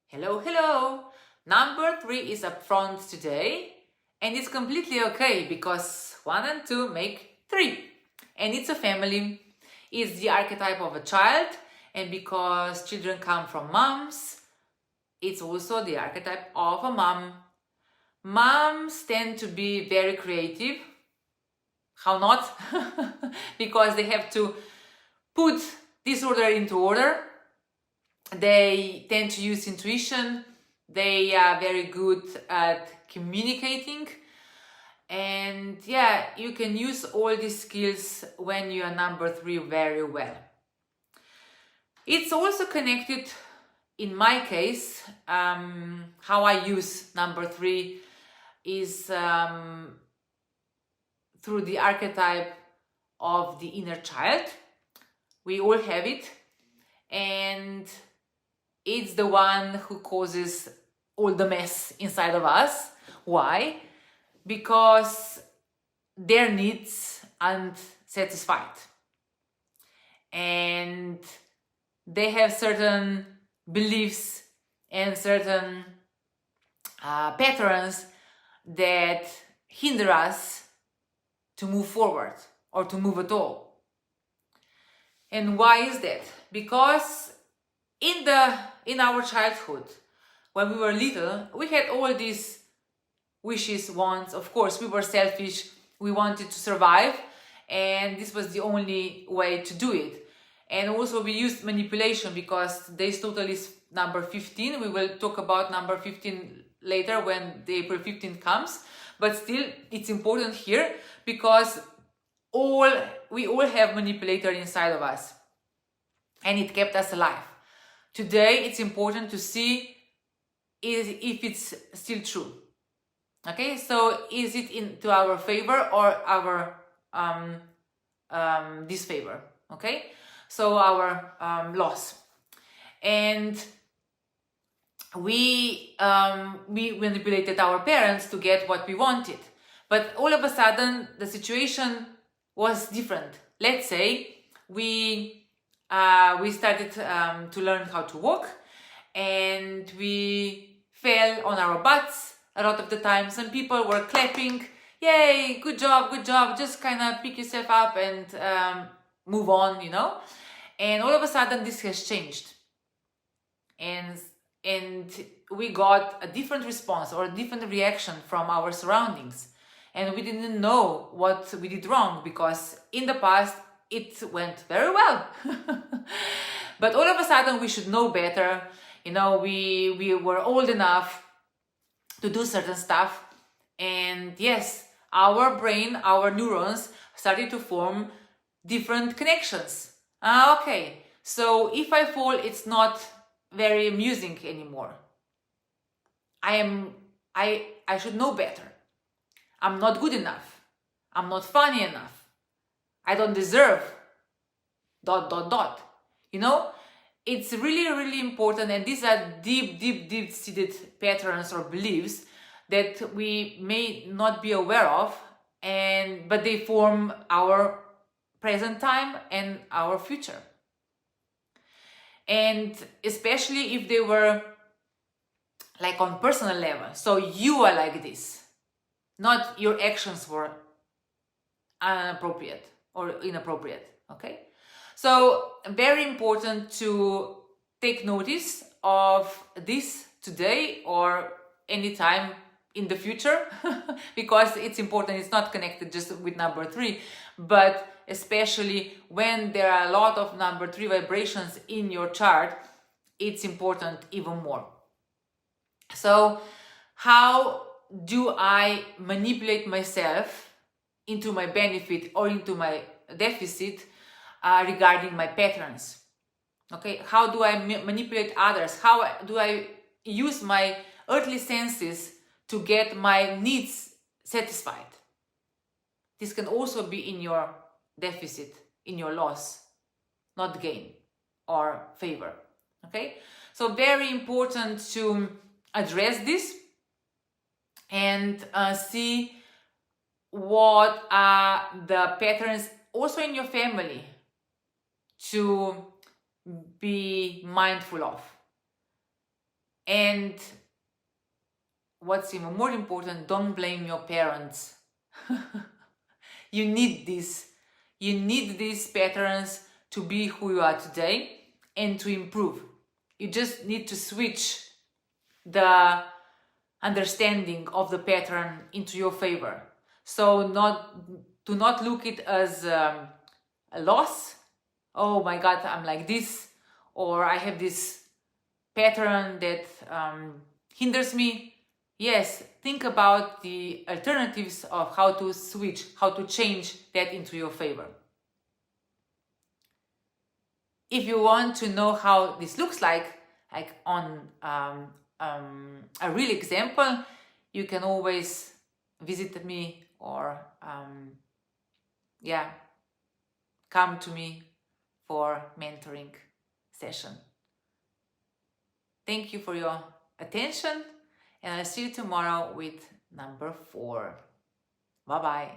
Hello, hello! Number 3 is up front today, and it's completely okay because 1 and 2 make 3. And it's a family. It's the archetype of a child, and because children come from moms, it's also the archetype of a mom. Moms tend to be very creative. How not? Because they have to put disorder into order. They tend to use intuition. They are very good at communicating. And yeah, you can use all these skills when you are number 3 very well. It's also connected, in my case, how I use number 3 is through the archetype of the inner child. We all have it, and it's the one who causes all the mess inside of us. Why? Because their needs aren't satisfied, and they have certain beliefs and certain patterns that hinder us to move forward or to move at all. And why is that? Because in our childhood, when we were little, we had all these wishes, wants. Of course, we were selfish. We wanted to survive, and this was the only way to do it. And also we used manipulation because this total is number 15. We will talk about number 15 later when the April 15th comes. But still, it's important here because we all have manipulator inside of us, and it kept us alive. Today, it's important to see if it's still true. Okay, so is it into our favor or our disfavor? Okay, so our loss. And we manipulated our parents to get what we wanted, but all of a sudden the situation was different. Let's say we started to learn how to walk, and we fell on our butts a lot of the time. Some people were clapping, yay, good job, just kind of pick yourself up and move on, and all of a sudden this has changed, and we got a different response or a different reaction from our surroundings, and we didn't know what we did wrong because in the past it went very well. But all of a sudden we should know better. We were old enough to do certain stuff, and yes, our brain, our neurons started to form different connections. Okay, so if I fall, it's not very amusing anymore. I should know better. I'm not good enough. I'm not funny enough. I don't deserve ... It's really, really important, and these are deep seated patterns or beliefs that we may not be aware of, but they form our present time and our future. And especially if they were like on personal level, so you are like this, not your actions were inappropriate or inappropriate. Okay, so very important to take notice of this today or anytime in the future because it's important. It's not connected just with number 3, but especially when there are a lot of number 3 vibrations in your chart, it's important even more. So how do I manipulate myself into my benefit or into my deficit regarding my patterns? Okay, how do I manipulate others? How do I use my earthly senses to get my needs satisfied? This can also be in your deficit, in your loss, not gain or favor. Okay, so very important to address this and see what are the patterns also in your family to be mindful of. And what's even more important, don't blame your parents. You need this. You need these patterns to be who you are today and to improve. You just need to switch the understanding of the pattern into your favor. So do not look it as a loss. Oh my God, I'm like this, or I have this pattern that hinders me. Yes, think about the alternatives of how to switch, how to change that into your favor. If you want to know how this looks like on a real example, you can always visit me or come to me for mentoring session. Thank you for your attention, and I'll see you tomorrow with number 4. Bye-bye.